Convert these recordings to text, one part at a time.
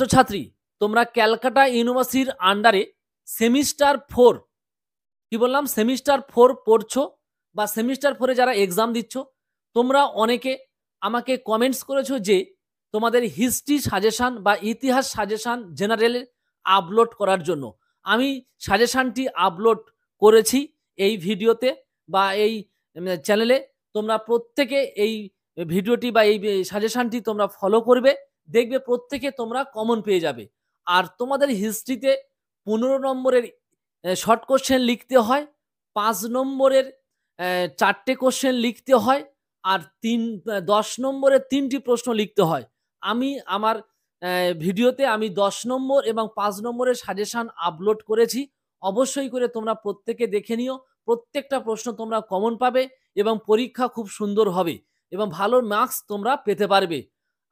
ছাত্রছাত্রী তোমরা ক্যালকাটা ইউনিভার্সিটির আন্ডারে সেমিস্টার 4 কি বললাম সেমিস্টার 4 পড়ছো বা সেমিস্টার 4 যারা এক্সাম দিচ্ছ তোমরা অনেকে আমাকে কমেন্টস করেছো যে তোমাদের হিস্ট্রি সাজেশন বা ইতিহাস সাজেশন জেনারেল আপলোড করার জন্য। আমি সাজেশনটি আপলোড করেছি এই ভিডিওতে বা এই চ্যানেলে। তোমরা প্রত্যেকে এই ভিডিওটি বা এই সাজেশনটি তোমরা ফলো করবে, দেখবে প্রত্যেকে তোমরা কমন পেয়ে যাবে। আর তোমাদের হিস্ট্রিতে 15 নম্বরের শর্ট কোশ্চেন লিখতে হয়, 5 নম্বরের 4টে কোশ্চেন লিখতে হয়, আর 10 নম্বরের 3টি প্রশ্ন লিখতে হয়। আমি আমার ভিডিওতে আমি 10 নম্বর এবং 5 নম্বরের সাজেশন আপলোড করেছি। অবশ্যই করে তোমরা প্রত্যেকে দেখে নিও। প্রত্যেকটা প্রশ্ন তোমরা কমন পাবে এবং পরীক্ষা খুব সুন্দর হবে এবং ভালো মার্কস তোমরা পেতে পারবে।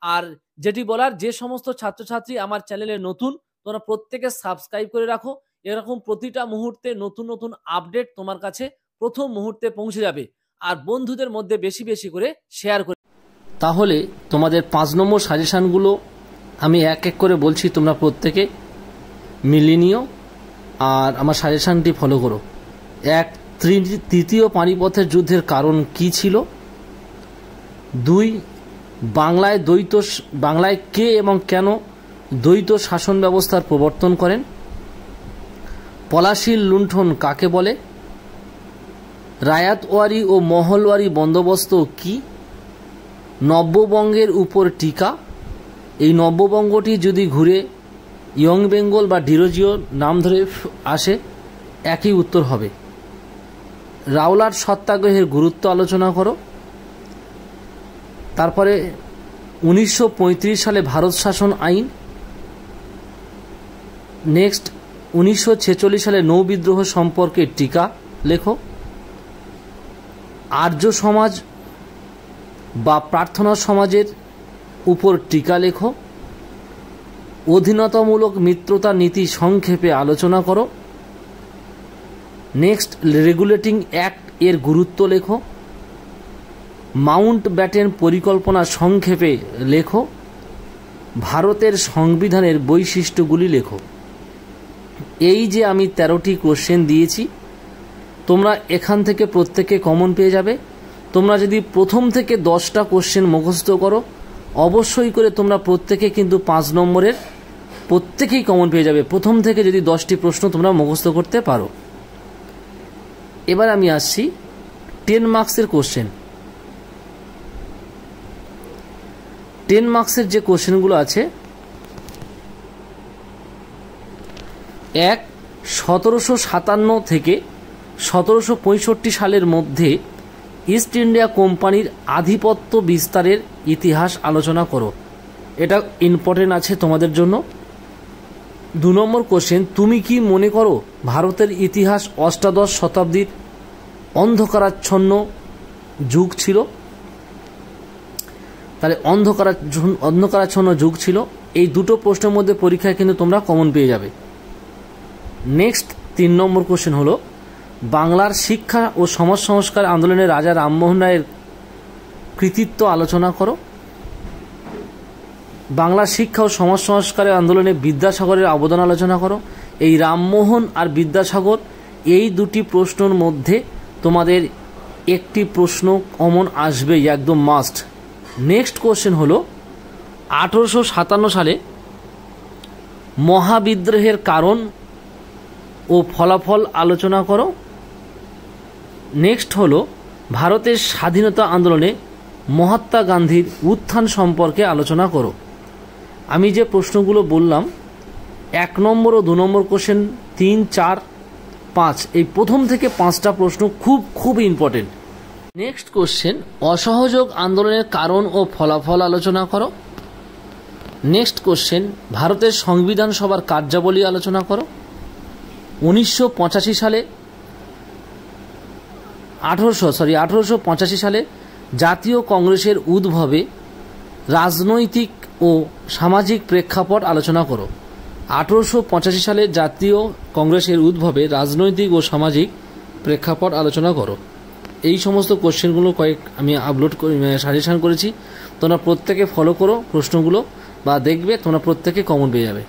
আর যেটি বলার, যে সমস্ত ছাত্রছাত্রী আমার চ্যানেলে নতুন, তোমরা প্রত্যেকে সাবস্ক্রাইব করে রাখো। এরকম প্রতিটা মুহূর্তে নতুন নতুন আপডেট তোমার কাছে প্রথম মুহূর্তে পৌঁছে যাবে। আর বন্ধুদের মধ্যে বেশি বেশি করে শেয়ার করে। তাহলে তোমাদের 5 নম্বর সাজেশানগুলো আমি এক এক করে বলছি, তোমরা প্রত্যেকে মিলিয়ে নিও আর আমার সাজেশানটি ফলো করো। তৃতীয় পানিপথের যুদ্ধের কারণ কি ছিল? 2, বাংলায় কে এবং কেন দ্বৈত শাসন ব্যবস্থার প্রবর্তন করেন? পলাশীর লুণ্ঠন কাকে বলে? রায়াতওয়ারি ও মহলওয়ারি বন্দোবস্ত কি? নব্যবঙ্গের উপর টিকা। এই নব্যবঙ্গটি যদি ঘুরে ইয়ং বেঙ্গল বা ডিরোজিও নাম ধরে আসে, একই উত্তর হবে। রাওলাট সত্যাগ্রহের গুরুত্ব আলোচনা করো। তারপরে 1935 সালে ভারত শাসন আইন। নেক্সট 1946 সালে নৌ বিদ্রোহ সম্পর্কে টিকা লেখো। আর্য সমাজ বা প্রার্থনা সমাজের উপর টিকা লেখো। অধীনতামূলক মিত্রতা নীতি সংক্ষেপে আলোচনা করো। নেক্সট রেগুলেটিং অ্যাক্ট এর গুরুত্ব লেখো। মাউন্ট ব্যাটেন পরিকল্পনা সংক্ষেপে লেখো। ভারতের সংবিধানের বৈশিষ্ট্যগুলি লেখো। এই যে আমি 13টি কোশ্চেন দিয়েছি, তোমরা এখান থেকে প্রত্যেকে কমন পেয়ে যাবে। তোমরা যদি প্রথম থেকে 10টা কোশ্চেন মুখস্থ করো, অবশ্যই করে তোমরা প্রত্যেকে কিন্তু 5 নম্বরের প্রত্যেকেই কমন পেয়ে যাবে, প্রথম থেকে যদি 10টি প্রশ্ন তোমরা মুখস্থ করতে পারো। এবার আমি আসছি 10 মার্কসের কোশ্চেন। 10 মার্কসের যে কোশ্চেনগুলো আছে, 1, 1757 থেকে 1765 সালের মধ্যে ইস্ট ইন্ডিয়া কোম্পানির আধিপত্য বিস্তারের ইতিহাস আলোচনা করো। এটা ইম্পর্টেন্ট আছে তোমাদের জন্য। 2 নম্বর কোশ্চেন, তুমি কি মনে করো ভারতের ইতিহাস অষ্টাদশ শতাব্দীর অন্ধকারাচ্ছন্ন যুগ ছিল? তাহলে অন্ধকারাচ্ছন্ন যুগ ছিল। এই দুটো প্রশ্নের মধ্যে পরীক্ষায় কিন্তু তোমরা কমন পেয়ে যাবে। নেক্সট 3 নম্বর কোশ্চেন হলো, বাংলার শিক্ষা ও সমাজ সংস্কার আন্দোলনে রাজা রামমোহন রায়ের কৃতিত্ব আলোচনা করো। বাংলার শিক্ষা ও সমাজ সংস্কারের আন্দোলনে বিদ্যাসাগরের অবদান আলোচনা করো। এই রামমোহন আর বিদ্যাসাগর, এই দুটি প্রশ্নের মধ্যে তোমাদের একটি প্রশ্ন কমন আসবেই, একদম মাস্ট। নেক্সট কোশ্চেন হলো, 1857 সালে মহাবিদ্রোহের কারণ ও ফলাফল আলোচনা করো। নেক্সট হলো, ভারতের স্বাধীনতা আন্দোলনে মহাত্মা গান্ধীর উত্থান সম্পর্কে আলোচনা করো। আমি যে প্রশ্নগুলো বললাম, 1 নম্বর ও 2 নম্বর কোশ্চেন, 3, 4, 5, এই প্রথম থেকে 5টা প্রশ্ন খুব ইম্পর্টেন্ট। নেক্সট কোশ্চেন, অসহযোগ আন্দোলনের কারণ ও ফলাফল আলোচনা করো। নেক্সট কোশ্চেন, ভারতের সংবিধান সভার কার্যাবলী আলোচনা করো। 1885 সালে জাতীয় কংগ্রেসের উদ্ভবে রাজনৈতিক ও সামাজিক প্রেক্ষাপট আলোচনা করো। 1885 সালে জাতীয় কংগ্রেসের উদ্ভবে রাজনৈতিক ও সামাজিক প্রেক্ষাপট আলোচনা করো। এই সমস্ত কোশ্চেনগুলো আমি আপলোড করে সাজেশন করেছি, তোমরা প্রত্যেকে ফলো করো প্রশ্নগুলো। বা দেখবে তোমরা প্রত্যেকে কমন পেয়ে যাবে।